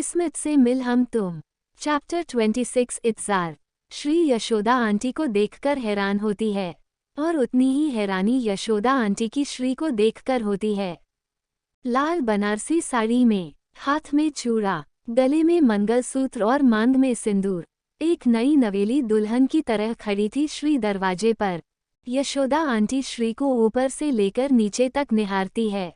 किस्मत से मिल हम तुम। चैप्टर 26 इंतजार। श्री यशोदा आंटी को देखकर हैरान होती है और उतनी ही हैरानी यशोदा आंटी की श्री को देखकर होती है। लाल बनारसी साड़ी में, हाथ में चूड़ा, गले में मंगलसूत्र और मांग में सिंदूर, एक नई नवेली दुल्हन की तरह खड़ी थी श्री दरवाजे पर। यशोदा आंटी श्री को ऊपर से लेकर नीचे तक निहारती है।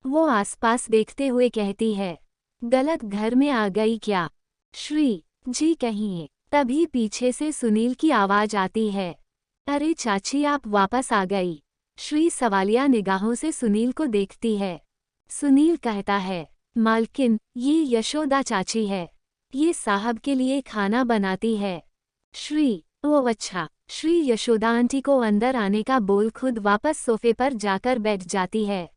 वो आसपास देखते हुए कहती है, गलत घर में आ गई क्या? श्री, जी कहिए। तभी पीछे से सुनील की आवाज आती है, अरे चाची आप वापस आ गई। श्री सवालिया निगाहों से सुनील को देखती है। सुनील कहता है, मालकिन ये यशोदा चाची है, ये साहब के लिए खाना बनाती है। श्री, ओ अच्छा। श्री यशोदा आंटी को अंदर आने का बोल खुद वापस सोफे पर जाकर बैठ जाती है।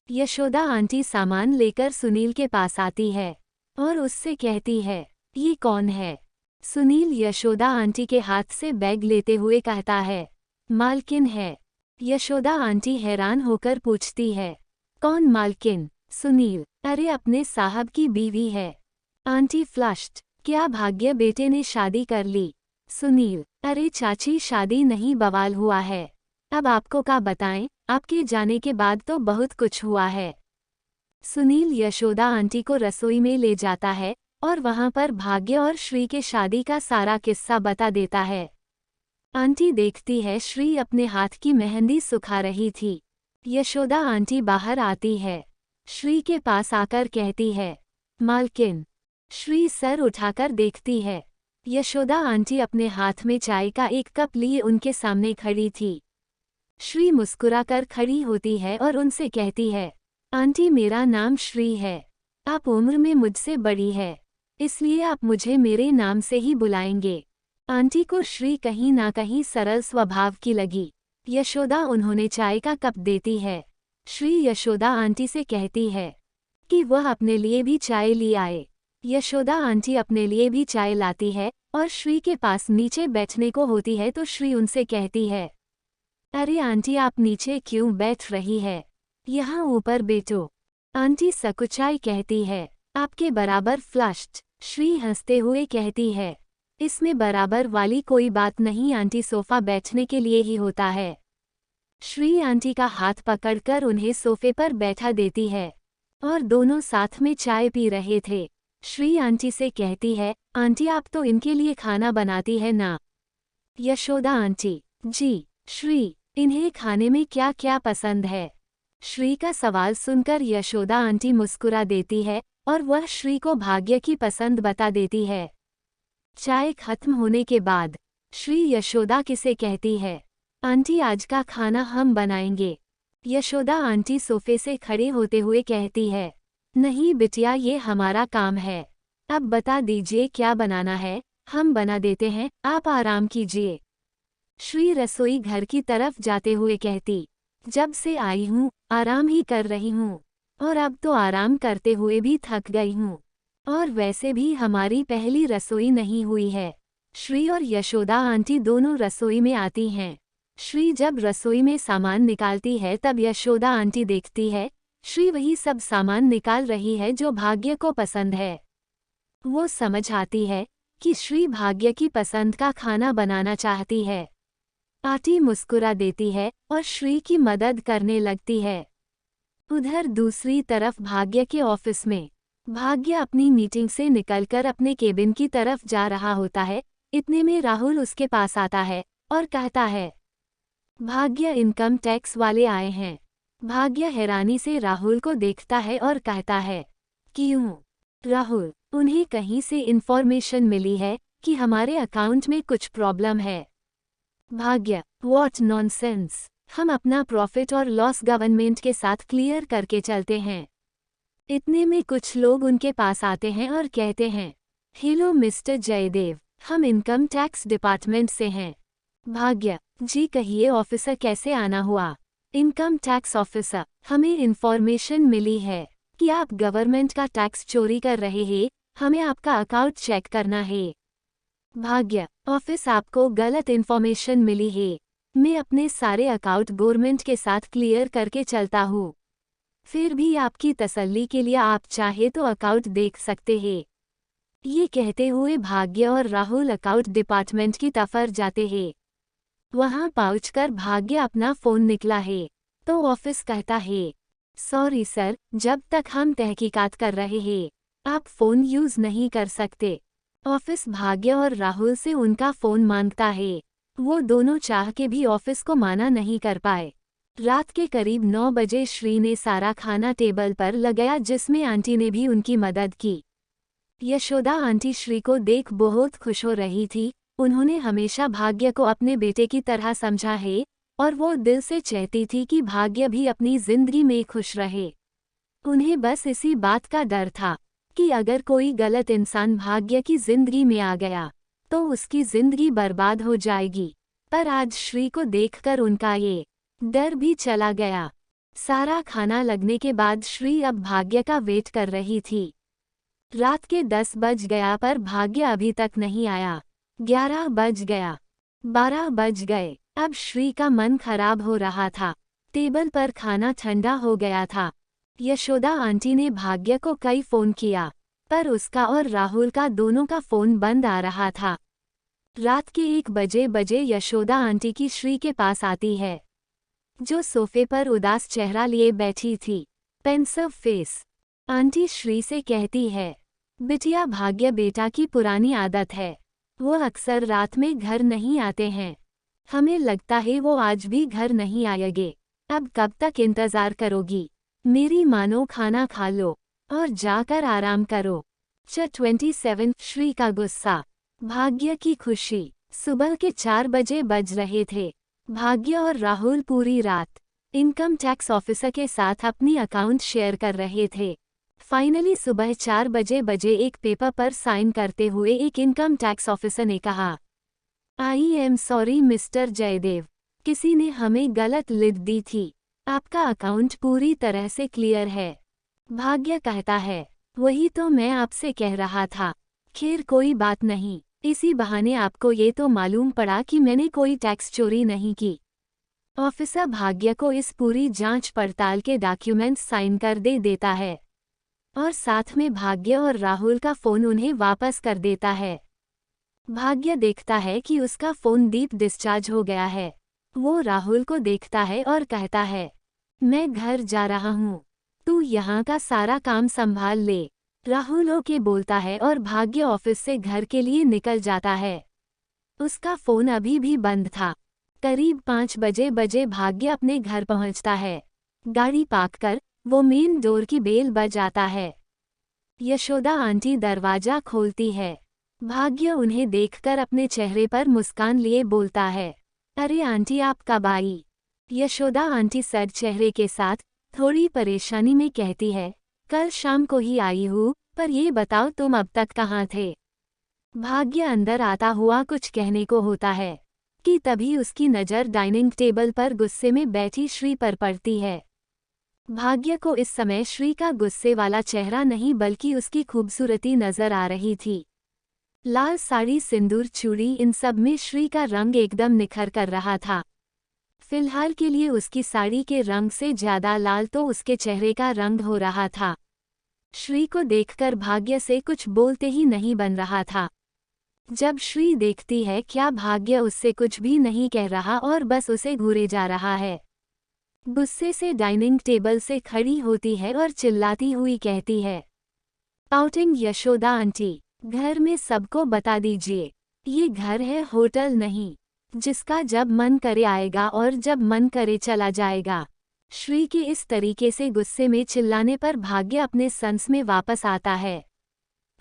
यशोदा आंटी सामान लेकर सुनील के पास आती है और उससे कहती है, ये कौन है? सुनील यशोदा आंटी के हाथ से बैग लेते हुए कहता है, मालकिन है। यशोदा आंटी हैरान होकर पूछती है, कौन मालकिन? सुनील, अरे अपने साहब की बीवी है। आंटी फ्लश्ड, क्या भाग्य बेटे ने शादी कर ली। सुनील, अरे चाची शादी नहीं बवाल हुआ है। अब आपको क्या बताएं, आपके जाने के बाद तो बहुत कुछ हुआ है। सुनील यशोदा आंटी को रसोई में ले जाता है और वहां पर भाग्य और श्री के शादी का सारा किस्सा बता देता है। आंटी देखती है श्री अपने हाथ की मेहंदी सुखा रही थी। यशोदा आंटी बाहर आती है, श्री के पास आकर कहती है, मालकिन। श्री सर उठाकर देखती है। यशोदा आंटी अपने हाथ में चाय का एक कप लिए उनके सामने खड़ी थी। श्री मुस्कुराकर खड़ी होती है और उनसे कहती है, आंटी मेरा नाम श्री है। आप उम्र में मुझसे बड़ी है, इसलिए आप मुझे मेरे नाम से ही बुलाएंगे। आंटी को श्री कहीं ना कहीं सरल स्वभाव की लगी। यशोदा उन्होंने चाय का कप देती है। श्री यशोदा आंटी से कहती है कि वह अपने लिए भी चाय ले आए। यशोदा आंटी अपने लिए भी चाय लाती है और श्री के पास नीचे बैठने को होती है तो श्री उनसे कहती है, अरे आंटी आप नीचे क्यों बैठ रही है, यहाँ ऊपर बैठो। आंटी सकुचाई कहती है, आपके बराबर फ्लश्ड। श्री हंसते हुए कहती है, इसमें बराबर वाली कोई बात नहीं आंटी, सोफा बैठने के लिए ही होता है। श्री आंटी का हाथ पकड़कर उन्हें सोफे पर बैठा देती है और दोनों साथ में चाय पी रहे थे। श्री आंटी से कहती है, आंटी आप तो इनके लिए खाना बनाती है ना? यशोदा आंटी, जी। श्री, इन्हें खाने में क्या क्या पसंद है? श्री का सवाल सुनकर यशोदा आंटी मुस्कुरा देती है और वह श्री को भाग्य की पसंद बता देती है। चाय खत्म होने के बाद श्री यशोदा किसे कहती है, आंटी आज का खाना हम बनाएंगे। यशोदा आंटी सोफे से खड़े होते हुए कहती है, नहीं बिटिया ये हमारा काम है। अब बता दीजिए क्या बनाना है, हम बना देते हैं, आप आराम कीजिए। श्री रसोई घर की तरफ जाते हुए कहती, जब से आई हूँ आराम ही कर रही हूँ और अब तो आराम करते हुए भी थक गई हूँ, और वैसे भी हमारी पहली रसोई नहीं हुई है। श्री और यशोदा आंटी दोनों रसोई में आती हैं। श्री जब रसोई में सामान निकालती है तब यशोदा आंटी देखती है श्री वही सब सामान निकाल रही है जो भाग्य को पसंद है। वो समझ आती है कि श्री भाग्य की पसंद का खाना बनाना चाहती है। आंटी मुस्कुरा देती है और श्री की मदद करने लगती है। उधर दूसरी तरफ भाग्य के ऑफिस में भाग्य अपनी मीटिंग से निकलकर अपने केबिन की तरफ जा रहा होता है। इतने में राहुल उसके पास आता है और कहता है, भाग्य इनकम टैक्स वाले आए हैं। भाग्य हैरानी से राहुल को देखता है और कहता है, क्यों? राहुल, उन्हें कहीं से इन्फॉर्मेशन मिली है कि हमारे अकाउंट में कुछ प्रॉब्लम है। भाग्य, व्हाट नॉनसेंस, हम अपना प्रॉफिट और लॉस गवर्नमेंट के साथ क्लियर करके चलते हैं। इतने में कुछ लोग उनके पास आते हैं और कहते हैं, हेलो मिस्टर जयदेव, हम इनकम टैक्स डिपार्टमेंट से हैं। भाग्य, जी कहिए ऑफिसर कैसे आना हुआ? इनकम टैक्स ऑफिसर, हमें इन्फॉर्मेशन मिली है कि आप गवर्नमेंट का टैक्स चोरी कर रहे हैं, हमें आपका अकाउंट चेक करना है। भाग्य, ऑफिस आपको गलत इन्फॉर्मेशन मिली है, मैं अपने सारे अकाउंट गवर्नमेंट के साथ क्लियर करके चलता हूँ। फिर भी आपकी तसल्ली के लिए आप चाहे तो अकाउंट देख सकते हैं। ये कहते हुए भाग्य और राहुल अकाउंट डिपार्टमेंट की तरफ जाते हैं। वहां पहुंचकर भाग्य अपना फोन निकला है तो ऑफिस कहता है, सॉरी सर, जब तक हम तहकीकात कर रहे हैं आप फोन यूज नहीं कर सकते। ऑफिस भाग्य और राहुल से उनका फोन मांगता है। वो दोनों चाह के भी ऑफिस को माना नहीं कर पाए। रात के करीब 9 बजे श्री ने सारा खाना टेबल पर लगाया जिसमें आंटी ने भी उनकी मदद की। यशोदा आंटी श्री को देख बहुत खुश हो रही थी। उन्होंने हमेशा भाग्य को अपने बेटे की तरह समझा है और वो दिल से चाहती थी कि भाग्य भी अपनी जिंदगी में खुश रहे। उन्हें बस इसी बात का डर था कि अगर कोई गलत इंसान भाग्य की जिंदगी में आ गया तो उसकी जिंदगी बर्बाद हो जाएगी। पर आज श्री को देखकर उनका ये डर भी चला गया। सारा खाना लगने के बाद श्री अब भाग्य का वेट कर रही थी। रात के 10 बज गया पर भाग्य अभी तक नहीं आया। 11 बज गया, 12 बज गए। अब श्री का मन खराब हो रहा था। टेबल पर खाना ठंडा हो गया था। यशोदा आंटी ने भाग्य को कई फोन किया पर उसका और राहुल का दोनों का फोन बंद आ रहा था। रात के 1 बजे यशोदा आंटी की श्री के पास आती है, जो सोफे पर उदास चेहरा लिए बैठी थी, पेंसिव फेस। आंटी श्री से कहती है, बिटिया भाग्य बेटा की पुरानी आदत है, वो अक्सर रात में घर नहीं आते हैं। हमें लगता है वो आज भी घर नहीं आएंगे। अब कब तक इंतजार करोगी? मेरी मानो खाना खा लो और जाकर आराम करो। 27 श्री का गुस्सा, भाग्य की खुशी। सुबह के 4 बजे बज रहे थे। भाग्य और राहुल पूरी रात इनकम टैक्स ऑफिसर के साथ अपनी अकाउंट शेयर कर रहे थे। फाइनली सुबह 4 बजे एक पेपर पर साइन करते हुए एक इनकम टैक्स ऑफिसर ने कहा, I am sorry mister Jaidev, किसी ने हमें गलत लिड दी थी। आपका अकाउंट पूरी तरह से क्लियर है। भाग्य कहता है, वही तो मैं आपसे कह रहा था। खैर कोई बात नहीं, इसी बहाने आपको ये तो मालूम पड़ा कि मैंने कोई टैक्स चोरी नहीं की। ऑफिसर भाग्य को इस पूरी जांच पड़ताल के डॉक्यूमेंट्स साइन कर दे देता है और साथ में भाग्य और राहुल का फोन उन्हें वापस कर देता है। भाग्य देखता है कि उसका फोन डीप डिस्चार्ज हो गया है। वो राहुल को देखता है और कहता है, मैं घर जा रहा हूँ, तू यहाँ का सारा काम संभाल ले। राहुल ओके बोलता है और भाग्य ऑफिस से घर के लिए निकल जाता है। उसका फोन अभी भी बंद था। करीब 5 बजे भाग्य अपने घर पहुँचता है। गाड़ी पार्क कर वो मेन डोर की बेल बजाता है। यशोदा आंटी दरवाजा खोलती है। भाग्य उन्हें देखकर अपने चेहरे पर मुस्कान लिए बोलता है, अरे आंटी आप कब आई? यशोदा आंटी सर चेहरे के साथ थोड़ी परेशानी में कहती है, कल शाम को ही आई हूँ, पर ये बताओ तुम अब तक कहाँ थे? भाग्य अंदर आता हुआ कुछ कहने को होता है कि तभी उसकी नज़र डाइनिंग टेबल पर गुस्से में बैठी श्री पर पड़ती है। भाग्य को इस समय श्री का गुस्से वाला चेहरा नहीं बल्कि उसकी खूबसूरती नजर आ रही थी। लाल साड़ी, सिंदूर, चूड़ी, इन सब में श्री का रंग एकदम निखर कर रहा था। फिलहाल के लिए उसकी साड़ी के रंग से ज्यादा लाल तो उसके चेहरे का रंग हो रहा था। श्री को देखकर भाग्य से कुछ बोलते ही नहीं बन रहा था। जब श्री देखती है क्या भाग्य उससे कुछ भी नहीं कह रहा और बस उसे घूरे जा रहा है, गुस्से से डाइनिंग टेबल से खड़ी होती है और चिल्लाती हुई कहती है, पाउटिंग यशोदा आंटी, घर में सबको बता दीजिए, ये घर है होटल नहीं, जिसका जब मन करे आएगा और जब मन करे चला जाएगा। श्री के इस तरीके से गुस्से में चिल्लाने पर भाग्य अपने संस में वापस आता है।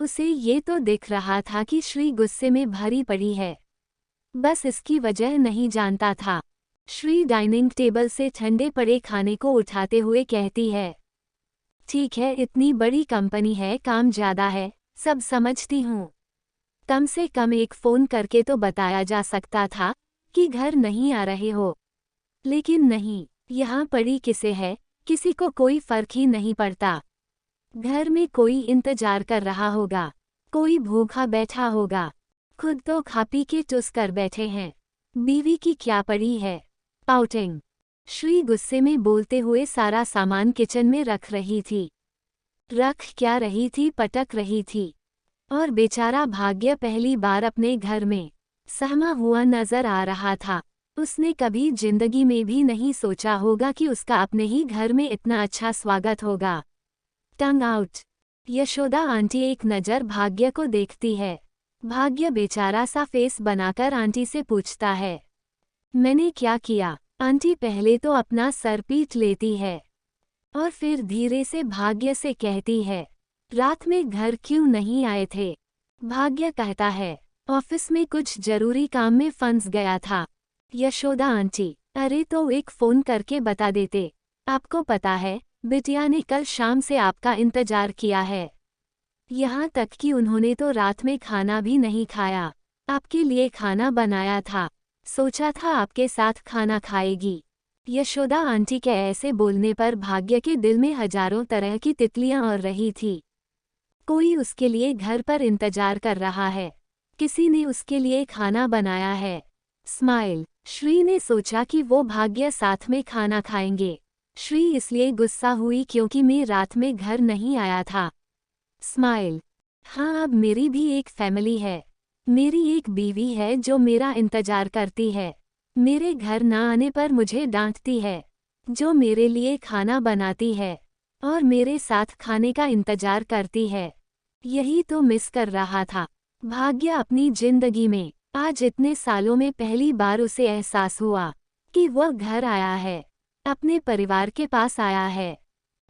उसे ये तो दिख रहा था कि श्री गुस्से में भरी पड़ी है, बस इसकी वजह नहीं जानता था। श्री डाइनिंग टेबल से ठंडे पड़े खाने को उठाते हुए कहती है, ठीक है इतनी बड़ी कंपनी है, काम ज़्यादा है, सब समझती हूँ। कम से कम एक फ़ोन करके तो बताया जा सकता था कि घर नहीं आ रहे हो, लेकिन नहीं, यहाँ पड़ी किसे है, किसी को कोई फ़र्क ही नहीं पड़ता। घर में कोई इंतजार कर रहा होगा, कोई भूखा बैठा होगा, खुद तो खा पी के टुस कर बैठे हैं, बीवी की क्या पड़ी है। पाउटिंग। श्री गुस्से में बोलते हुए सारा सामान किचन में रख रही थी। रख क्या रही थी, पटक रही थी। और बेचारा भाग्य पहली बार अपने घर में सहमा हुआ नजर आ रहा था। उसने कभी जिंदगी में भी नहीं सोचा होगा कि उसका अपने ही घर में इतना अच्छा स्वागत होगा। टंग आउट। यशोदा आंटी एक नज़र भाग्य को देखती है। भाग्य बेचारा सा फेस बनाकर आंटी से पूछता है, मैंने क्या किया? आंटी पहले तो अपना सर पीट लेती है और फिर धीरे से भाग्य से कहती है, रात में घर क्यों नहीं आए थे? भाग्य कहता है, ऑफिस में कुछ जरूरी काम में फंस गया था। यशोदा आंटी, अरे तो एक फ़ोन करके बता देते। आपको पता है बिटिया ने कल शाम से आपका इंतजार किया है। यहाँ तक कि उन्होंने तो रात में खाना भी नहीं खाया। आपके लिए खाना बनाया था, सोचा था आपके साथ खाना खाएगी। यशोदा आंटी के ऐसे बोलने पर भाग्य के दिल में हजारों तरह की तितलियां उड़ रही थी। कोई उसके लिए घर पर इंतजार कर रहा है, किसी ने उसके लिए खाना बनाया है। स्माइल। श्री ने सोचा कि वो भाग्य साथ में खाना खाएंगे। श्री इसलिए गुस्सा हुई क्योंकि मैं रात में घर नहीं आया था। स्माइल। हाँ, अब मेरी भी एक फैमिली है। मेरी एक बीवी है जो मेरा इंतजार करती है। मेरे घर ना आने पर मुझे डांटती है, जो मेरे लिए खाना बनाती है और मेरे साथ खाने का इंतजार करती है। यही तो मिस कर रहा था। भाग्य अपनी जिंदगी में आज इतने सालों में पहली बार उसे एहसास हुआ कि वह घर आया है, अपने परिवार के पास आया है।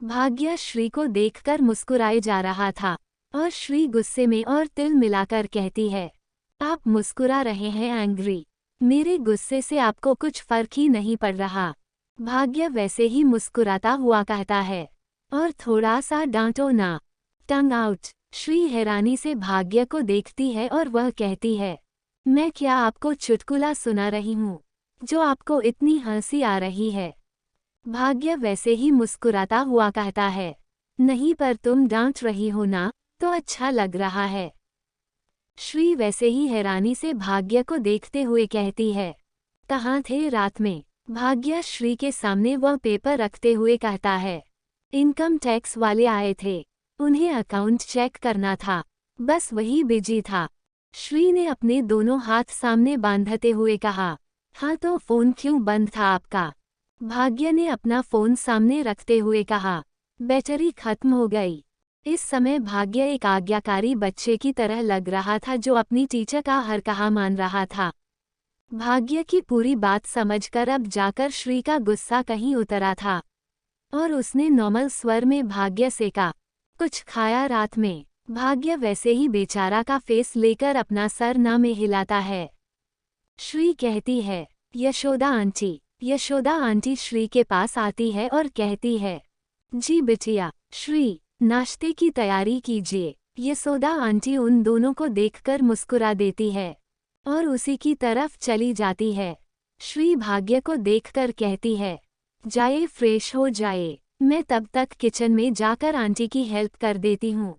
भाग्य श्री को देखकर मुस्कुराए जा रहा था और श्री गुस्से में और तिल मिलाकर कहती है, आप मुस्कुरा रहे हैं एंग्री। मेरे गुस्से से आपको कुछ फर्क ही नहीं पड़ रहा। भाग्य वैसे ही मुस्कुराता हुआ कहता है, और थोड़ा सा डांटो ना। टंग आउट। श्री हैरानी से भाग्य को देखती है और वह कहती है, मैं क्या आपको चुटकुला सुना रही हूँ जो आपको इतनी हंसी आ रही है? भाग्य वैसे ही मुस्कुराता हुआ कहता है, नहीं पर तुम डांट रही हो ना, तो अच्छा लग रहा है। श्री वैसे ही हैरानी से भाग्य को देखते हुए कहती है, कहाँ थे रात में? भाग्य श्री के सामने वह पेपर रखते हुए कहता है, इनकम टैक्स वाले आए थे, उन्हें अकाउंट चेक करना था, बस वही बिजी था। श्री ने अपने दोनों हाथ सामने बांधते हुए कहा, हाँ तो फ़ोन क्यों बंद था आपका? भाग्य ने अपना फ़ोन सामने रखते हुए कहा, बैटरी खत्म हो गई। इस समय भाग्य एक आज्ञाकारी बच्चे की तरह लग रहा था जो अपनी टीचर का हर कहा मान रहा था। भाग्य की पूरी बात समझकर अब जाकर श्री का गुस्सा कहीं उतरा था और उसने नॉर्मल स्वर में भाग्य से कहा, कुछ खाया रात में? भाग्य वैसे ही बेचारा का फेस लेकर अपना सर ना में हिलाता है। श्री कहती है, यशोदा आंटी। यशोदा आंटी श्री के पास आती है और कहती है, जी बिटिया। श्री, नाश्ते की तैयारी कीजिए। यशोदा आंटी उन दोनों को देखकर मुस्कुरा देती है और उसी की तरफ चली जाती है। श्री भाग्य को देखकर कहती है, जाए फ्रेश हो जाए, मैं तब तक किचन में जाकर आंटी की हेल्प कर देती हूँ।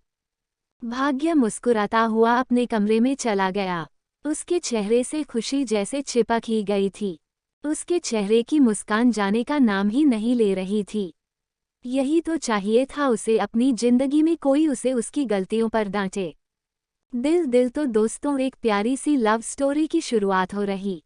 भाग्य मुस्कुराता हुआ अपने कमरे में चला गया। उसके चेहरे से खुशी जैसे चिपक ही गई थी। उसके चेहरे की मुस्कान जाने का नाम ही नहीं ले रही थी। यही तो चाहिए था उसे अपनी जिंदगी में, कोई उसे उसकी गलतियों पर डांटे। दिल तो दोस्तों, एक प्यारी सी लव स्टोरी की शुरुआत हो रही।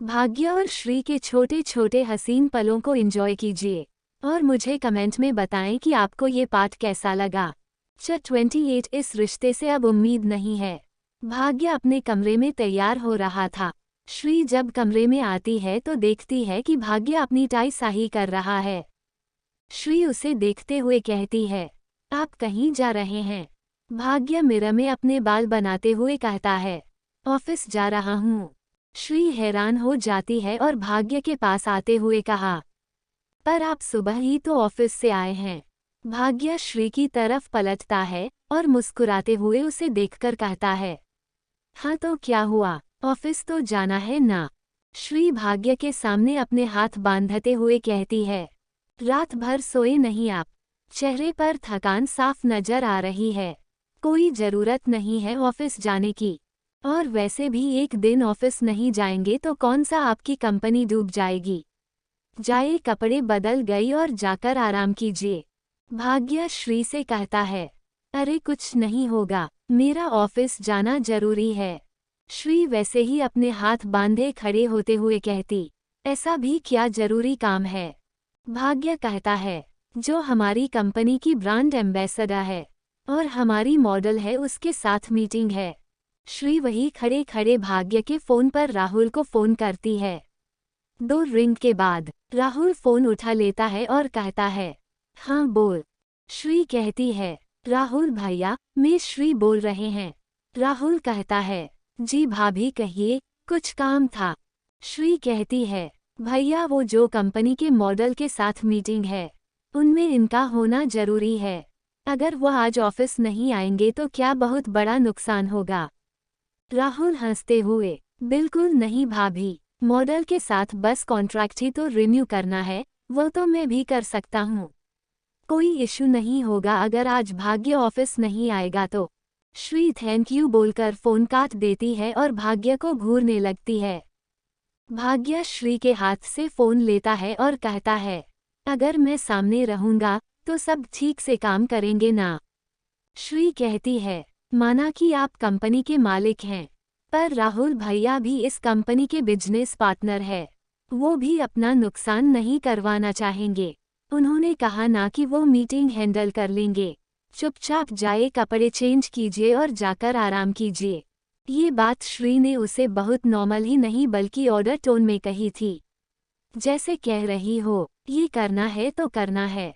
भाग्य और श्री के छोटे छोटे हसीन पलों को एंजॉय कीजिए और मुझे कमेंट में बताएं कि आपको ये पार्ट कैसा लगा। चैप्टर 28 इस रिश्ते से अब उम्मीद नहीं है। भाग्य अपने कमरे में तैयार हो रहा था। श्री जब कमरे में आती है तो देखती है कि भाग्य अपनी टाई साही कर रहा है। श्री उसे देखते हुए कहती है, आप कहीं जा रहे हैं? भाग्य मिरर में अपने बाल बनाते हुए कहता है, ऑफिस जा रहा हूँ। श्री हैरान हो जाती है और भाग्य के पास आते हुए कहा, पर आप सुबह ही तो ऑफिस से आए हैं। भाग्य श्री की तरफ पलटता है और मुस्कुराते हुए उसे देखकर कहता है, हाँ तो क्या हुआ, ऑफिस तो जाना है ना? श्री भाग्य के सामने अपने हाथ बांधते हुए कहती है, रात भर सोए नहीं आप? चेहरे पर थकान साफ नजर आ रही है। कोई ज़रूरत नहीं है ऑफिस जाने की, और वैसे भी एक दिन ऑफिस नहीं जाएंगे तो कौन सा आपकी कंपनी डूब जाएगी। जाए कपड़े बदल गई और जाकर आराम कीजिए। भाग्य श्री से कहता है, अरे कुछ नहीं होगा, मेरा ऑफिस जाना जरूरी है। श्री वैसे ही अपने हाथ बांधे खड़े होते हुए कहती, ऐसा भी क्या जरूरी काम है? भाग्य कहता है, जो हमारी कंपनी की ब्रांड एम्बेसडर है और हमारी मॉडल है उसके साथ मीटिंग है। श्री वही खड़े खड़े भाग्य के फोन पर राहुल को फोन करती है। 2 रिंग के बाद राहुल फोन उठा लेता है और कहता है, हाँ बोल। श्री कहती है, राहुल भैया, मैं श्री बोल रहे हैं। राहुल कहता है, जी भाभी कहिए, कुछ काम था। श्री कहती है, भैया वो जो कंपनी के मॉडल के साथ मीटिंग है, उनमें इनका होना जरूरी है। अगर वो आज ऑफिस नहीं आएंगे तो क्या बहुत बड़ा नुकसान होगा? राहुल हंसते हुए, बिल्कुल नहीं भाभी, मॉडल के साथ बस कॉन्ट्रैक्ट ही तो रिन्यू करना है, वो तो मैं भी कर सकता हूँ। कोई इशू नहीं होगा अगर आज भाग्य ऑफिस नहीं आएगा तो। श्री थैंक यू बोलकर फोन काट देती है और भाग्य को घूरने लगती है। भाग्य श्री के हाथ से फोन लेता है और कहता है, अगर मैं सामने रहूंगा तो सब ठीक से काम करेंगे ना? श्री कहती है, माना कि आप कंपनी के मालिक हैं, पर राहुल भैया भी इस कंपनी के बिजनेस पार्टनर है। वो भी अपना नुकसान नहीं करवाना चाहेंगे। उन्होंने कहा ना कि वो मीटिंग हैंडल कर लेंगे। चुपचाप जाए कपड़े चेंज कीजिए और जाकर आराम कीजिए। ये बात श्री ने उसे बहुत नॉर्मल ही नहीं बल्कि ऑर्डर टोन में कही थी, जैसे कह रही हो, ये करना है तो करना है।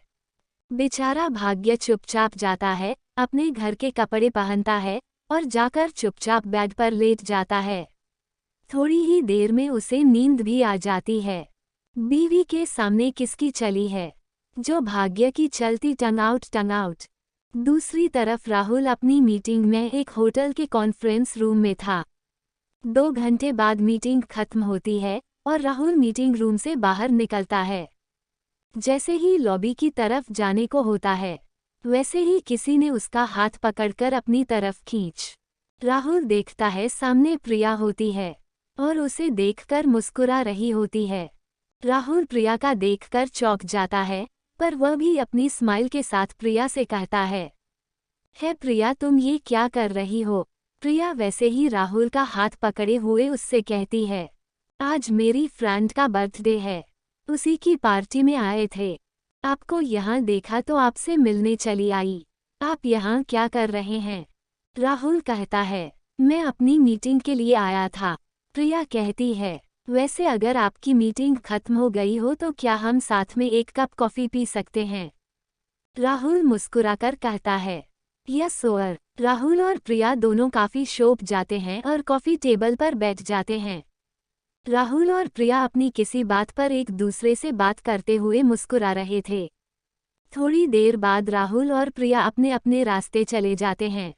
बेचारा भाग्य चुपचाप जाता है, अपने घर के कपड़े पहनता है और जाकर चुपचाप बेड पर लेट जाता है। थोड़ी ही देर में उसे नींद भी आ जाती है। बीवी के सामने किसकी चली है, जो भाग्य की चलती टंग आउट। दूसरी तरफ राहुल अपनी मीटिंग में एक होटल के कॉन्फ्रेंस रूम में था। 2 घंटे बाद मीटिंग खत्म होती है और राहुल मीटिंग रूम से बाहर निकलता है। जैसे ही लॉबी की तरफ जाने को होता है, वैसे ही किसी ने उसका हाथ पकड़कर अपनी तरफ खींच। राहुल देखता है सामने प्रिया होती है और उसे देखकर मुस्कुरा रही होती है। राहुल प्रिया का देखकर चौंक जाता है, पर वह भी अपनी स्माइल के साथ प्रिया से कहता है प्रिया तुम ये क्या कर रही हो? प्रिया वैसे ही राहुल का हाथ पकड़े हुए उससे कहती है, आज मेरी फ्रेंड का बर्थडे है, उसी की पार्टी में आए थे। आपको यहाँ देखा तो आपसे मिलने चली आई। आप यहाँ क्या कर रहे हैं? राहुल कहता है, मैं अपनी मीटिंग के लिए आया था। प्रिया कहती है, वैसे अगर आपकी मीटिंग खत्म हो गई हो तो क्या हम साथ में एक कप कॉफी पी सकते हैं? राहुल मुस्कुराकर कहता है, यस सर। राहुल और प्रिया दोनों काफी शॉप जाते हैं और कॉफी टेबल पर बैठ जाते हैं। राहुल और प्रिया अपनी किसी बात पर एक दूसरे से बात करते हुए मुस्कुरा रहे थे। थोड़ी देर बाद राहुल और प्रिया अपने अपने रास्ते चले जाते हैं।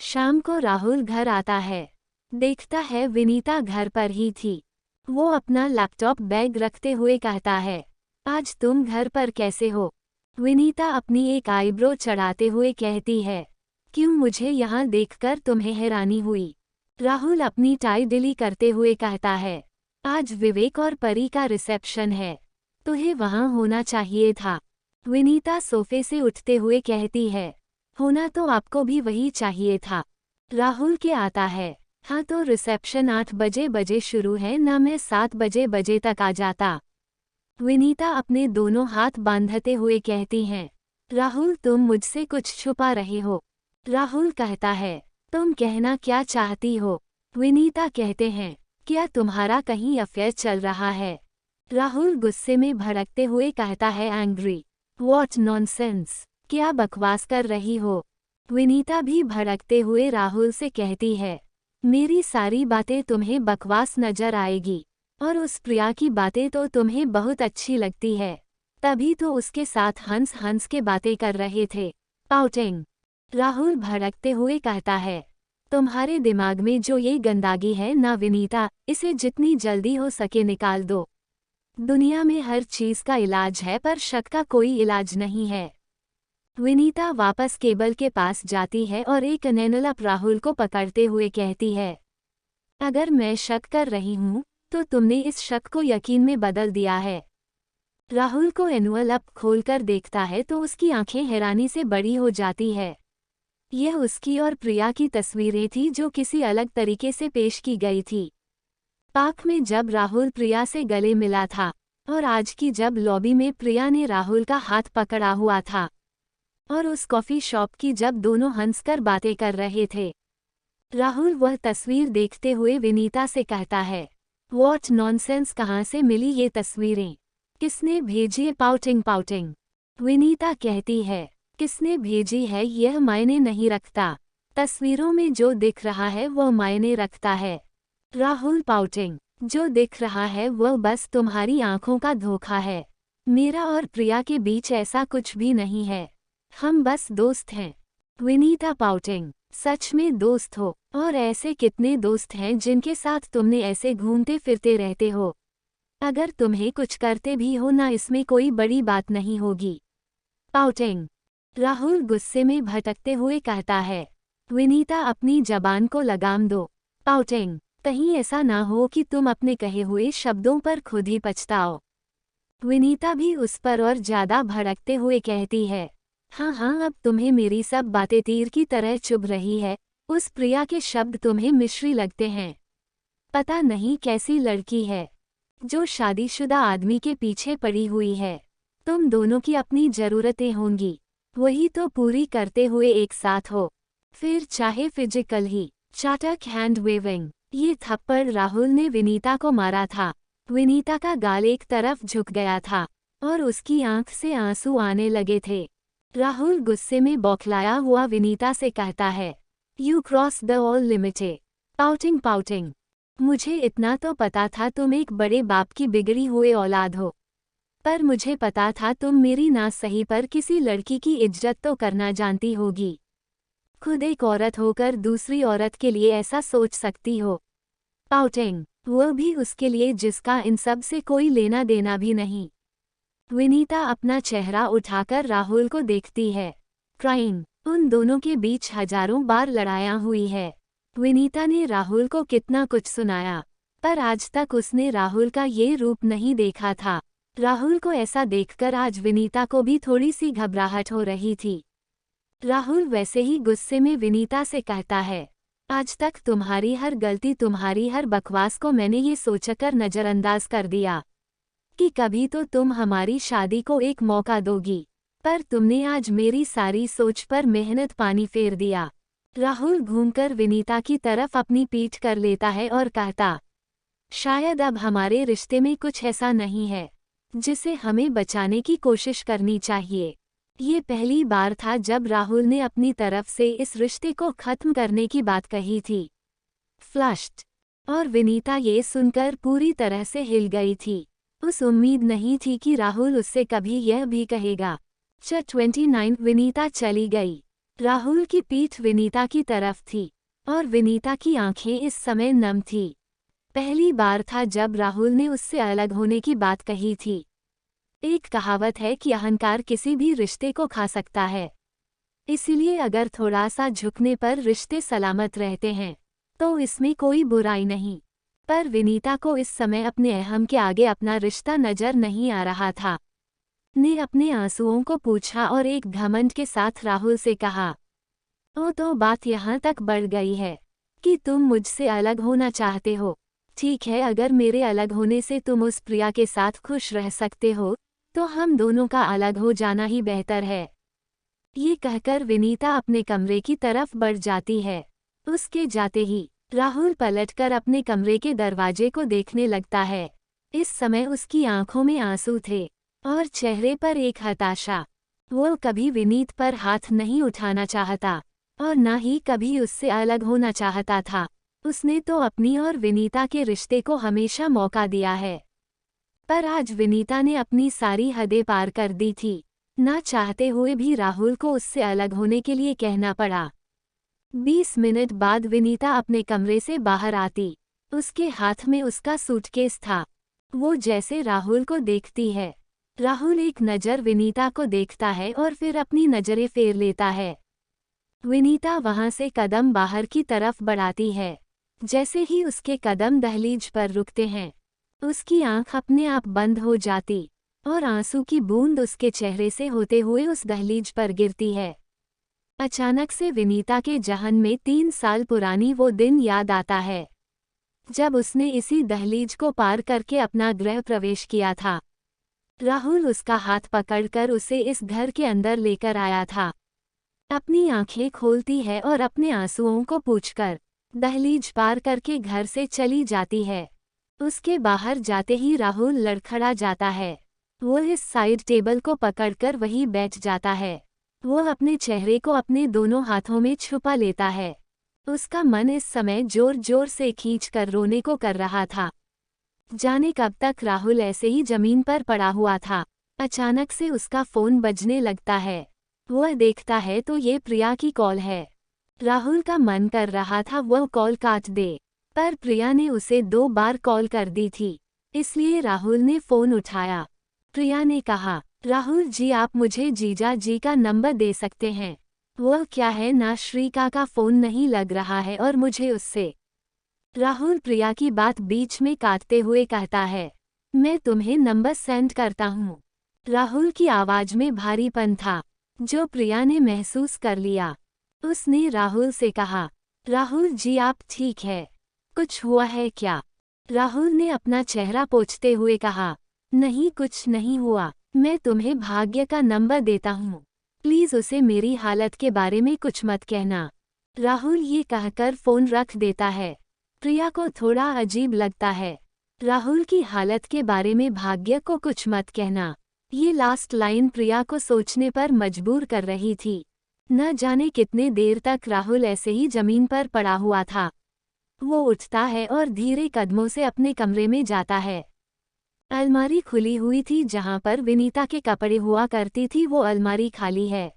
शाम को राहुल घर आता है, देखता है विनीता घर पर ही थी। वो अपना लैपटॉप बैग रखते हुए कहता है, आज तुम घर पर कैसे हो? विनीता अपनी एक आईब्रो चढ़ाते हुए कहती है, क्यों मुझे यहाँ देखकर तुम्हें हैरानी हुई? राहुल अपनी टाई ढीली करते हुए कहता है, आज विवेक और परी का रिसेप्शन है, तुम्हें वहाँ होना चाहिए था। विनीता सोफे से उठते हुए कहती है, होना तो आपको भी वही चाहिए था। राहुल के आता है, हाँ तो रिसेप्शन 8 बजे शुरू है ना, मैं 7 बजे तक आ जाता। विनीता अपने दोनों हाथ बांधते हुए कहती हैं, राहुल तुम मुझसे कुछ छुपा रहे हो। राहुल कहता है, तुम कहना क्या चाहती हो? विनीता कहते हैं, क्या तुम्हारा कहीं अफेयर चल रहा है? राहुल गुस्से में भड़कते हुए कहता है, एंग्री। व्हाट नॉनसेंस, क्या बकवास कर रही हो? विनीता भी भड़कते हुए राहुल से कहती है, मेरी सारी बातें तुम्हें बकवास नजर आएगी और उस प्रिया की बातें तो तुम्हें बहुत अच्छी लगती है, तभी तो उसके साथ हंस हंस के बातें कर रहे थे। पाउटिंग। राहुल भड़कते हुए कहता है, तुम्हारे दिमाग में जो ये गंदगी है ना विनीता, इसे जितनी जल्दी हो सके निकाल दो। दुनिया में हर चीज का इलाज है पर शक का कोई इलाज नहीं है। विनीता वापस केबल के पास जाती है और एक एनवेलप राहुल को पकड़ते हुए कहती है, अगर मैं शक कर रही हूँ तो तुमने इस शक को यकीन में बदल दिया है। राहुल को एन्वलप खोलकर देखता है तो उसकी आंखें हैरानी से बड़ी हो जाती है। यह उसकी और प्रिया की तस्वीरें थी जो किसी अलग तरीके से पेश की गई थी। पार्क में जब राहुल प्रिया से गले मिला था और आज की जब लॉबी में प्रिया ने राहुल का हाथ पकड़ा हुआ था और उस कॉफी शॉप की जब दोनों हंसकर बातें कर रहे थे। राहुल वह तस्वीर देखते हुए विनीता से कहता है, व्हाट नॉनसेंस, कहाँ से मिली ये तस्वीरें, किसने भेजी? पाउटिंग पाउटिंग विनीता कहती है, किसने भेजी है यह मायने नहीं रखता, तस्वीरों में जो दिख रहा है वह मायने रखता है। राहुल पाउटिंग, जो दिख रहा है वह बस तुम्हारी आंखों का धोखा है। मेरा और प्रिया के बीच ऐसा कुछ भी नहीं है, हम बस दोस्त हैं। विनीता पाउटिंग, सच में दोस्त हो? और ऐसे कितने दोस्त हैं जिनके साथ तुमने ऐसे घूमते फिरते रहते हो? अगर तुम्हें कुछ करते भी हो ना, इसमें कोई बड़ी बात नहीं होगी। पाउटिंग, राहुल गुस्से में भटकते हुए कहता है। विनीता, अपनी जबान को लगाम दो। पाउटिंग, कहीं ऐसा ना हो कि तुम अपने कहे हुए शब्दों पर खुद ही पछताओ। विनीता भी उस पर और ज्यादा भड़कते हुए कहती है, हाँ, अब तुम्हें मेरी सब बातें तीर की तरह चुभ रही है। उस प्रिया के शब्द तुम्हें मिश्री लगते हैं। पता नहीं कैसी लड़की है जो शादीशुदा आदमी के पीछे पड़ी हुई है। तुम दोनों की अपनी जरूरतें होंगी, वही तो पूरी करते हुए एक साथ हो, फिर चाहे फिजिकल ही। चाटक हैंड वेविंग, ये थप्पड़ राहुल ने विनीता को मारा था। विनीता का गाल एक तरफ झुक गया था और उसकी आंख से आंसू आने लगे थे। राहुल गुस्से में बौखलाया हुआ विनीता से कहता है, you cross the all limited. Pouting pouting, मुझे इतना तो पता था तुम एक बड़े बाप की बिगड़ी हुए औलाद हो, पर मुझे पता था तुम मेरी ना सही पर किसी लड़की की इज्जत तो करना जानती होगी। खुद एक औरत होकर दूसरी औरत के लिए ऐसा सोच सकती हो। पाउटिंग, वो भी उसके लिए जिसका इन सब से कोई लेना देना भी नहीं। विनीता अपना चेहरा उठाकर राहुल को देखती है। क्राइम, उन दोनों के बीच हजारों बार लड़ाइयाँ हुई है। विनीता ने राहुल को कितना कुछ सुनाया, पर आज तक उसने राहुल का ये रूप नहीं देखा था। राहुल को ऐसा देखकर आज विनीता को भी थोड़ी सी घबराहट हो रही थी। राहुल वैसे ही गुस्से में विनीता से कहता है, आज तक तुम्हारी हर गलती, तुम्हारी हर बकवास को मैंने ये सोचकर नज़रअंदाज कर दिया कि कभी तो तुम हमारी शादी को एक मौका दोगी, पर तुमने आज मेरी सारी सोच पर मेहनत पानी फेर दिया। राहुल घूमकर विनीता की तरफ अपनी पीठ कर लेता है और कहता, शायद अब हमारे रिश्ते में कुछ ऐसा नहीं है जिसे हमें बचाने की कोशिश करनी चाहिए। ये पहली बार था जब राहुल ने अपनी तरफ से इस रिश्ते को खत्म करने की बात कही थी। फ्लश्ड, और विनीता ये सुनकर पूरी तरह से हिल गई थी। उस उम्मीद नहीं थी कि राहुल उससे कभी यह भी कहेगा। 29 विनीता चली गई। राहुल की पीठ विनीता की तरफ थी और विनीता की आंखें इस समय नम थी। पहली बार था जब राहुल ने उससे अलग होने की बात कही थी। एक कहावत है कि अहंकार किसी भी रिश्ते को खा सकता है, इसीलिए अगर थोड़ा सा झुकने पर रिश्ते सलामत रहते हैं तो इसमें कोई बुराई नहीं। पर विनीता को इस समय अपने अहम के आगे अपना रिश्ता नजर नहीं आ रहा था। ने अपने आंसुओं को पूछा और एक घमंड के साथ राहुल से कहा, ओ तो बात यहाँ तक बढ़ गई है कि तुम मुझसे अलग होना चाहते हो। ठीक है, अगर मेरे अलग होने से तुम उस प्रिया के साथ खुश रह सकते हो तो हम दोनों का अलग हो जाना ही बेहतर है। ये कहकर विनीता अपने कमरे की तरफ बढ़ जाती है। उसके जाते ही राहुल पलटकर अपने कमरे के दरवाजे को देखने लगता है। इस समय उसकी आंखों में आंसू थे और चेहरे पर एक हताशा। वो कभी विनीत पर हाथ नहीं उठाना चाहता और न ही कभी उससे अलग होना चाहता था। उसने तो अपनी और विनीता के रिश्ते को हमेशा मौका दिया है, पर आज विनीता ने अपनी सारी हदें पार कर दी थी। ना चाहते हुए भी राहुल को उससे अलग होने के लिए कहना पड़ा। 20 मिनट बाद विनीता अपने कमरे से बाहर आती। उसके हाथ में उसका सूटकेस था। वो जैसे राहुल को देखती है, राहुल एक नज़र विनीता को देखता है और फिर अपनी नज़रें फेर लेता है। विनीता वहां से कदम बाहर की तरफ बढ़ाती है। जैसे ही उसके कदम दहलीज पर रुकते हैं, उसकी आंख अपने आप बंद हो जाती। और आंसू की बूंद उसके चेहरे से होते हुए उस दहलीज पर गिरती है। अचानक से विनीता के जहन में 3 साल पुरानी वो दिन याद आता है, जब उसने इसी दहलीज को पार करके अपना गृह प्रवेश किया था। राहुल उसका हाथ पकड़कर उसे इस घर के अंदर लेकर आया था। अपनी आंखें खोलती है और अपने आंसुओं को पोंछकर दहलीज पार करके घर से चली जाती है। उसके बाहर जाते ही राहुल लड़खड़ा जाता है। वो इस साइड टेबल को पकड़कर वहीं बैठ जाता है। वो अपने चेहरे को अपने दोनों हाथों में छुपा लेता है। उसका मन इस समय जोर जोर से खींचकर रोने को कर रहा था। जाने कब तक राहुल ऐसे ही जमीन पर पड़ा हुआ था। अचानक से उसका फोन बजने लगता है। वह देखता है तो ये प्रिया की कॉल है। राहुल का मन कर रहा था वह कॉल काट दे, पर प्रिया ने उसे 2 बार कॉल कर दी थी, इसलिए राहुल ने फोन उठाया। प्रिया ने कहा, राहुल जी आप मुझे जीजा जी का नंबर दे सकते हैं। वह क्या है ना, श्रीका का फोन नहीं लग रहा है और मुझे उससे। राहुल प्रिया की बात बीच में काटते हुए कहता है, मैं तुम्हें नंबर सेंड करता हूँ। राहुल की आवाज में भारीपन था, जो प्रिया ने महसूस कर लिया। उसने राहुल से कहा, राहुल जी आप ठीक है? कुछ हुआ है क्या? राहुल ने अपना चेहरा पोंछते हुए कहा, नहीं कुछ नहीं हुआ, मैं तुम्हें भाग्य का नंबर देता हूँ, प्लीज उसे मेरी हालत के बारे में कुछ मत कहना। राहुल ये कहकर फोन रख देता है। प्रिया को थोड़ा अजीब लगता है। राहुल की हालत के बारे में भाग्य को कुछ मत कहना, ये लास्ट लाइन प्रिया को सोचने पर मजबूर कर रही थी। न जाने कितने देर तक राहुल ऐसे ही जमीन पर पड़ा हुआ था। वो उठता है और धीरे कदमों से अपने कमरे में जाता है। अलमारी खुली हुई थी जहां पर विनीता के कपड़े हुआ करती थी, वो अलमारी खाली है।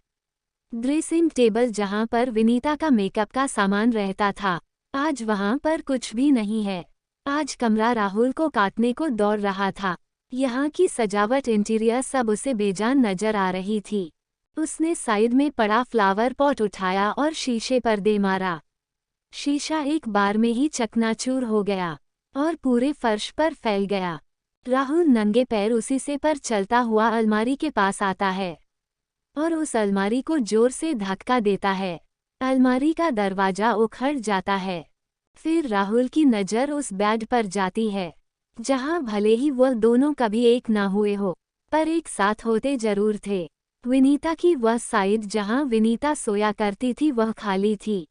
ड्रेसिंग टेबल जहां पर विनीता का मेकअप का सामान रहता था, आज वहां पर कुछ भी नहीं है। आज कमरा राहुल को काटने को दौड़ रहा था। यहाँ की सजावट इंटीरियर सब उसे बेजान नजर आ रही थी। उसने साइड में पड़ा फ्लावर पॉट उठाया और शीशे पर दे मारा। शीशा एक बार में ही चकनाचूर हो गया और पूरे फर्श पर फैल गया। राहुल नंगे पैर उसी से पर चलता हुआ अलमारी के पास आता है और उस अलमारी को जोर से धक्का देता है। अलमारी का दरवाजा उखड़ जाता है। फिर राहुल की नज़र उस बेड पर जाती है, जहां भले ही वह दोनों कभी एक ना हुए हो, पर एक साथ होते जरूर थे। विनीता की वह साइड जहां विनीता सोया करती थी वह खाली थी।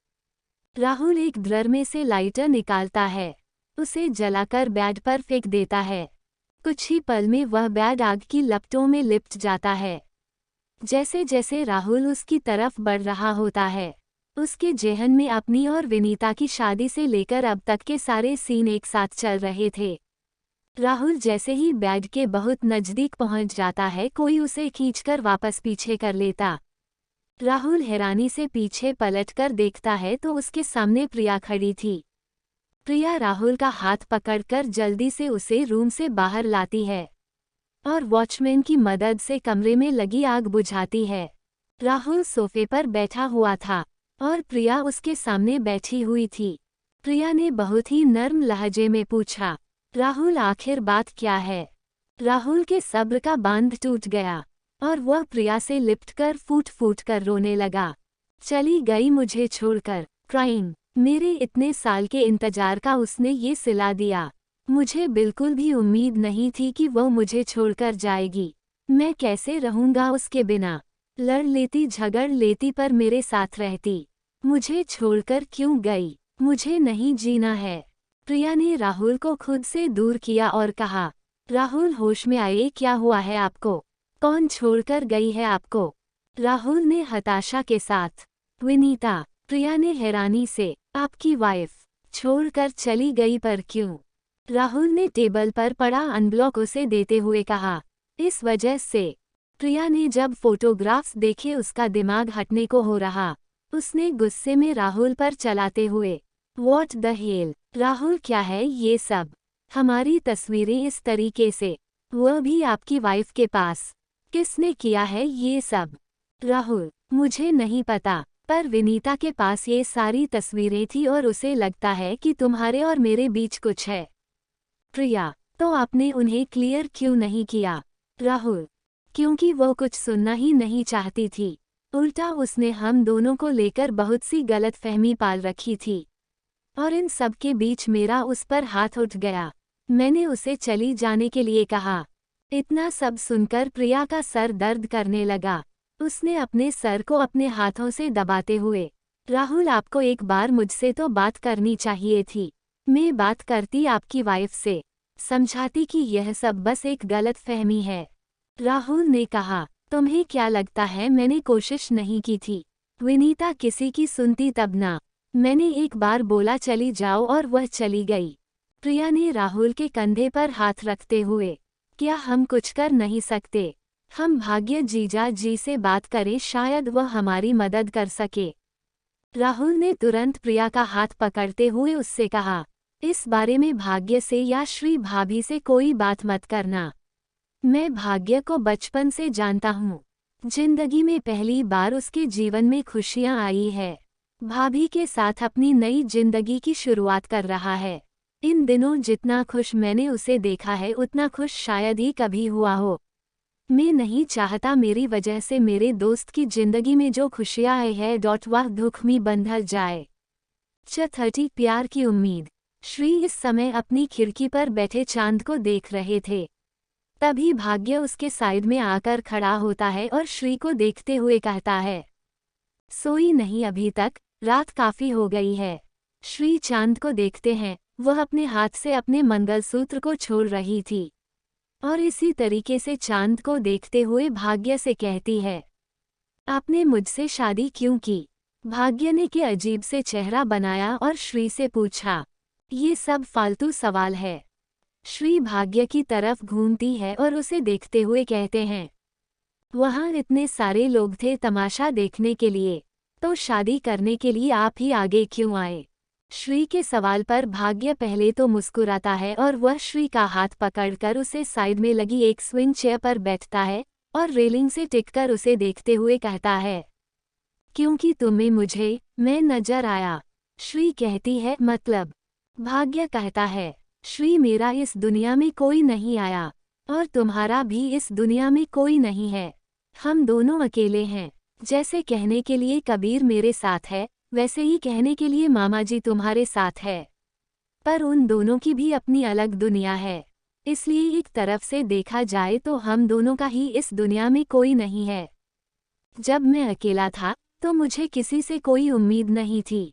राहुल एक ड्रर में से लाइटर निकालता है, उसे जलाकर बेड पर फेंक देता है। कुछ ही पल में वह बेड आग की लपटों में लिपट जाता है। जैसे जैसे राहुल उसकी तरफ बढ़ रहा होता है, उसके जेहन में अपनी और विनीता की शादी से लेकर अब तक के सारे सीन एक साथ चल रहे थे। राहुल जैसे ही बेड के बहुत नज़दीक पहुंच जाता है, कोई उसे खींचकर वापस पीछे कर लेता। राहुल हैरानी से पीछे पलटकर देखता है तो उसके सामने प्रिया खड़ी थी। प्रिया राहुल का हाथ पकड़कर जल्दी से उसे रूम से बाहर लाती है और वॉचमैन की मदद से कमरे में लगी आग बुझाती है। राहुल सोफे पर बैठा हुआ था और प्रिया उसके सामने बैठी हुई थी। प्रिया ने बहुत ही नर्म लहजे में पूछा, राहुल आखिर बात क्या है? राहुल के सब्र का बांध टूट गया और वह प्रिया से लिपटकर फूट फूट कर रोने लगा। चली गई मुझे छोड़कर, क्राइंग, मेरे इतने साल के इंतजार का उसने ये सिला दिया। मुझे बिल्कुल भी उम्मीद नहीं थी कि वह मुझे छोड़कर जाएगी। मैं कैसे रहूंगा उसके बिना? लड़ लेती झगड़ लेती पर मेरे साथ रहती। मुझे छोड़कर क्यों गई? मुझे नहीं जीना है। प्रिया ने राहुल को खुद से दूर किया और कहा, राहुल होश में आए, क्या हुआ है आपको? कौन छोड़कर गई है आपको? राहुल ने हताशा के साथ, विनीता। प्रिया ने हैरानी से, आपकी वाइफ छोड़कर चली गई, पर क्यों? राहुल ने टेबल पर पड़ा अनब्लॉक उसे देते हुए कहा, इस वजह से। प्रिया ने जब फोटोग्राफ्स देखे उसका दिमाग हटने को हो रहा। उसने गुस्से में राहुल पर चलाते हुए, व्हाट द हेल? राहुल क्या है ये सब? हमारी तस्वीरें इस तरीके से, वह भी आपकी वाइफ के पास। किसने किया है ये सब? राहुल, मुझे नहीं पता, पर विनीता के पास ये सारी तस्वीरें थी और उसे लगता है कि तुम्हारे और मेरे बीच कुछ है। प्रिया, तो आपने उन्हें क्लियर क्यों नहीं किया? राहुल, क्योंकि वो कुछ सुनना ही नहीं चाहती थी। उल्टा उसने हम दोनों को लेकर बहुत सी गलतफहमी पाल रखी थी। और इन सब के बीच मेरा उस पर हाथ उठ गया। मैंने उसे चली जाने के लिए कहा। इतना सब सुनकर प्रिया का सर दर्द करने लगा। उसने अपने सर को अपने हाथों से दबाते हुए, राहुल आपको एक बार मुझसे तो बात करनी चाहिए थी। मैं बात करती आपकी वाइफ से, समझाती कि यह सब बस एक गलतफहमी है। राहुल ने कहा, तुम्हें क्या लगता है मैंने कोशिश नहीं की थी? विनीता किसी की सुनती तब ना। मैंने एक बार बोला चली जाओ और वह चली गई। प्रिया ने राहुल के कंधे पर हाथ रखते हुए, क्या हम कुछ कर नहीं सकते? हम भाग्य जीजा जी से बात करें, शायद वह हमारी मदद कर सके। राहुल ने तुरंत प्रिया का हाथ पकड़ते हुए उससे कहा, इस बारे में भाग्य से या श्री भाभी से कोई बात मत करना। मैं भाग्य को बचपन से जानता हूँ। जिंदगी में पहली बार उसके जीवन में खुशियाँ आई है। भाभी के साथ अपनी नई जिंदगी की शुरुआत कर रहा है। इन दिनों जितना खुश मैंने उसे देखा है उतना खुश शायद ही कभी हुआ हो। मैं नहीं चाहता मेरी वजह से मेरे दोस्त की जिंदगी में जो खुशियाँ आई है वह दुख में बंधल जाए। 30 प्यार की उम्मीद। श्री इस समय अपनी खिड़की पर बैठे चांद को देख रहे थे। तभी भाग्य उसके साइड में आकर खड़ा होता है और श्री को देखते हुए कहता है, सोई नहीं अभी तक, रात काफी हो गई है। श्री चांद को देखते हैं, वह अपने हाथ से अपने मंगलसूत्र को छोड़ रही थी और इसी तरीके से चांद को देखते हुए भाग्य से कहती है, आपने मुझसे शादी क्यों की? भाग्य ने के अजीब से चेहरा बनाया और श्री से पूछा, ये सब फालतू सवाल है। श्री भाग्य की तरफ घूमती है और उसे देखते हुए कहते हैं, वहाँ इतने सारे लोग थे तमाशा देखने के लिए, तो शादी करने के लिए आप ही आगे क्यों आए? श्री के सवाल पर भाग्य पहले तो मुस्कुराता है और वह श्री का हाथ पकड़कर उसे साइड में लगी एक स्विंग चेयर पर बैठता है और रेलिंग से टिककर उसे देखते हुए कहता है, क्योंकि तुम्हें मैं नजर आया। श्री कहती है, मतलब? भाग्य कहता है, श्री मेरा इस दुनिया में कोई नहीं आया और तुम्हारा भी इस दुनिया में कोई नहीं है। हम दोनों अकेले हैं। जैसे कहने के लिए कबीर मेरे साथ है, वैसे ही कहने के लिए मामा जी तुम्हारे साथ है। पर उन दोनों की भी अपनी अलग दुनिया है। इसलिए एक तरफ से देखा जाए तो हम दोनों का ही इस दुनिया में कोई नहीं है। जब मैं अकेला था तो मुझे किसी से कोई उम्मीद नहीं थी।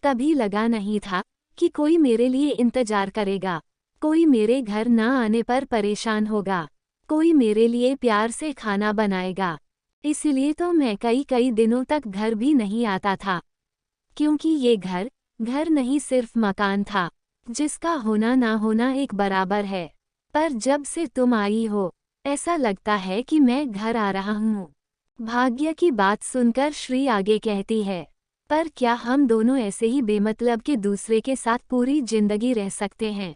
कभी लगा नहीं था कि कोई मेरे लिए इंतजार करेगा, कोई मेरे घर ना आने पर परेशान होगा, कोई मेरे लिए प्यार से खाना बनाएगा। इसलिए तो मैं कई दिनों तक घर भी नहीं आता था, क्योंकि ये घर नहीं सिर्फ मकान था, जिसका होना ना होना एक बराबर है। पर जब से तुम आई हो, ऐसा लगता है कि मैं घर आ रहा हूँ। भाग्य की बात सुनकर श्री आगे कहती है, पर क्या हम दोनों ऐसे ही बेमतलब के दूसरे के साथ पूरी जिंदगी रह सकते हैं?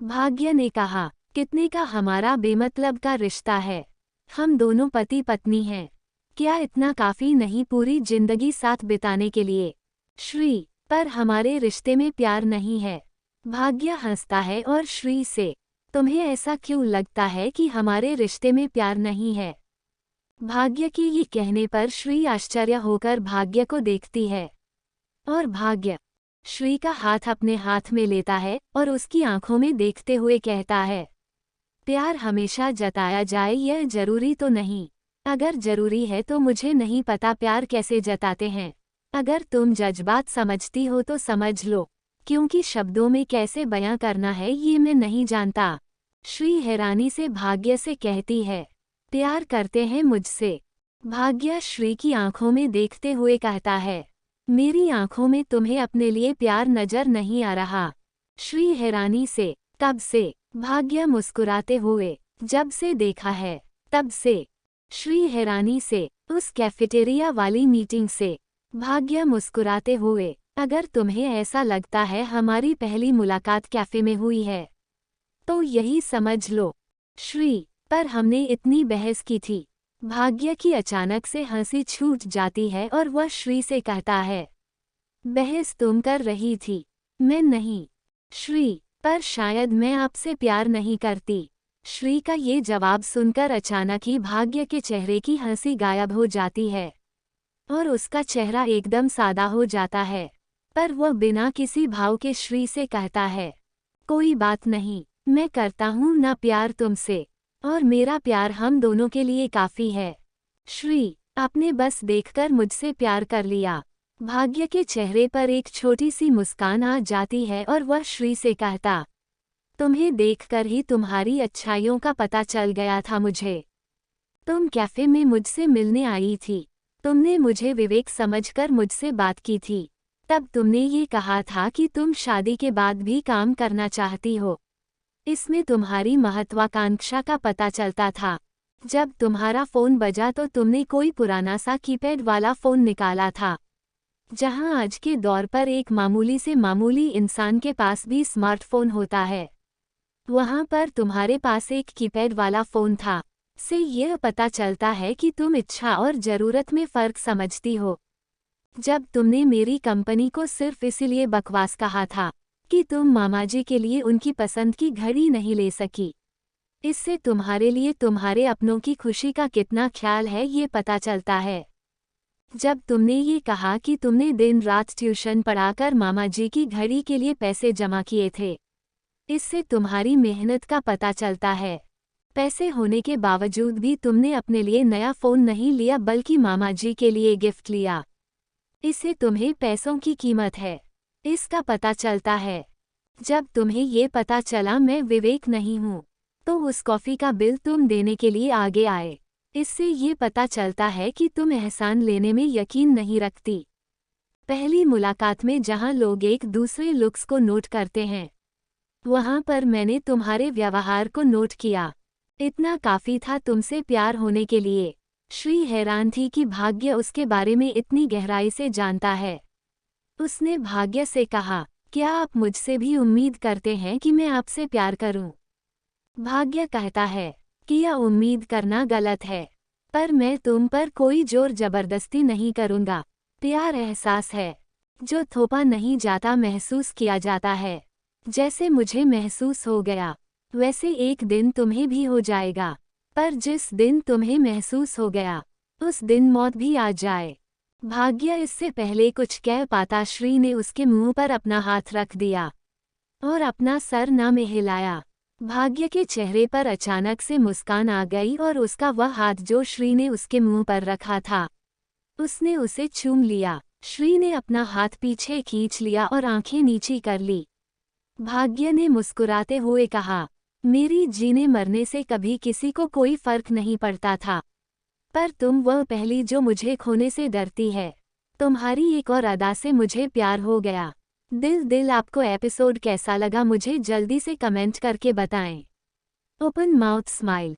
भाग्य ने कहा, कितने का हमारा बेमतलब का रिश्ता है। हम दोनों पति पत्नी हैं। क्या इतना काफी नहीं पूरी जिंदगी साथ बिताने के लिए? श्री, पर हमारे रिश्ते में प्यार नहीं है। भाग्य हंसता है और श्री से, तुम्हें ऐसा क्यों लगता है कि हमारे रिश्ते में प्यार नहीं है? भाग्य के ये कहने पर श्री आश्चर्य होकर भाग्य को देखती है और भाग्य श्री का हाथ अपने हाथ में लेता है और उसकी आंखों में देखते हुए कहता है, प्यार हमेशा जताया जाए यह जरूरी तो नहीं। अगर जरूरी है तो मुझे नहीं पता प्यार कैसे जताते हैं। अगर तुम जज्बात समझती हो तो समझ लो, क्योंकि शब्दों में कैसे बयां करना है ये मैं नहीं जानता। श्री हैरानी से भाग्य से कहती है, प्यार करते हैं मुझसे? भाग्य श्री की आंखों में देखते हुए कहता है, मेरी आंखों में तुम्हें अपने लिए प्यार नजर नहीं आ रहा। श्री हैरानी से, तब से? भाग्य मुस्कुराते हुए, जब से देखा है तब से। श्री हैरानी से, उस कैफेटेरिया वाली मीटिंग से? भाग्य मुस्कुराते हुए, अगर तुम्हें ऐसा लगता है हमारी पहली मुलाकात कैफे में हुई है तो यही समझ लो। श्री, पर हमने इतनी बहस की थी। भाग्य की अचानक से हंसी छूट जाती है और वह श्री से कहता है, बहस तुम कर रही थी, मैं नहीं। श्री, पर शायद मैं आपसे प्यार नहीं करती। श्री का ये जवाब सुनकर अचानक ही भाग्य के चेहरे की हंसी गायब हो जाती है और उसका चेहरा एकदम सादा हो जाता है। पर वह बिना किसी भाव के श्री से कहता है, कोई बात नहीं, मैं करता हूँ ना प्यार तुमसे, और मेरा प्यार हम दोनों के लिए काफी है। श्री, आपने बस देखकर मुझसे प्यार कर लिया। भाग्य के चेहरे पर एक छोटी सी मुस्कान आ जाती है और वह श्री से कहता, तुम्हें देखकर ही तुम्हारी अच्छाइयों का पता चल गया था मुझे। तुम कैफे में मुझसे मिलने आई थी। तुमने मुझे विवेक समझकर मुझसे बात की थी। तब तुमने ये कहा था कि तुम शादी के बाद भी काम करना चाहती हो। इसमें तुम्हारी महत्वाकांक्षा का पता चलता था। जब तुम्हारा फ़ोन बजा तो तुमने कोई पुराना सा कीपैड वाला फ़ोन निकाला था। जहां आज के दौर पर एक मामूली से मामूली इंसान के पास भी स्मार्टफोन होता है, वहां पर तुम्हारे पास एक कीपैड वाला फ़ोन था। से यह पता चलता है कि तुम इच्छा और ज़रूरत में फ़र्क समझती हो। जब तुमने मेरी कंपनी को सिर्फ इसलिए बकवास कहा था कि तुम मामाजी के लिए उनकी पसंद की घड़ी नहीं ले सकी, इससे तुम्हारे लिए तुम्हारे अपनों की खुशी का कितना ख्याल है ये पता चलता है। जब तुमने ये कहा कि तुमने दिन रात ट्यूशन पढ़ाकर मामाजी की घड़ी के लिए पैसे जमा किए थे, इससे तुम्हारी मेहनत का पता चलता है। पैसे होने के बावजूद भी तुमने अपने लिए नया फ़ोन नहीं लिया बल्कि मामाजी के लिए गिफ्ट लिया। इससे तुम्हें पैसों की कीमत है, इसका पता चलता है। जब तुम्हें ये पता चला मैं विवेक नहीं हूँ, तो उस कॉफ़ी का बिल तुम देने के लिए आगे आए। इससे ये पता चलता है कि तुम एहसान लेने में यकीन नहीं रखती। पहली मुलाकात में जहाँ लोग एक दूसरे लुक्स को नोट करते हैं, वहाँ पर मैंने तुम्हारे व्यवहार को नोट किया। इतना काफ़ी था तुमसे प्यार होने के लिए। श्री हैरान थी कि भाग्य उसके बारे में इतनी गहराई से जानता है। उसने भाग्य से कहा, क्या आप मुझसे भी उम्मीद करते हैं कि मैं आपसे प्यार करूं? भाग्य कहता है कि यह उम्मीद करना गलत है, पर मैं तुम पर कोई जोर जबरदस्ती नहीं करूंगा। प्यार एहसास है जो थोपा नहीं जाता, महसूस किया जाता है। जैसे मुझे महसूस हो गया वैसे एक दिन तुम्हें भी हो जाएगा, पर जिस दिन तुम्हें महसूस हो गया उस दिन मौत भी आ जाए। भाग्य इससे पहले कुछ कह पाता श्री ने उसके मुंह पर अपना हाथ रख दिया और अपना सर ना में हिलाया। भाग्य के चेहरे पर अचानक से मुस्कान आ गई और उसका वह हाथ जो श्री ने उसके मुंह पर रखा था, उसने उसे चूम लिया। श्री ने अपना हाथ पीछे खींच लिया और आंखें नीची कर ली। भाग्य ने मुस्कुराते हुए कहा, मेरी जीने मरने से कभी किसी को कोई फर्क नहीं पड़ता था, पर तुम वह पहली जो मुझे खोने से डरती है। तुम्हारी एक और अदा से मुझे प्यार हो गया। दिल आपको एपिसोड कैसा लगा मुझे जल्दी से कमेंट करके बताएं। Open mouth smile.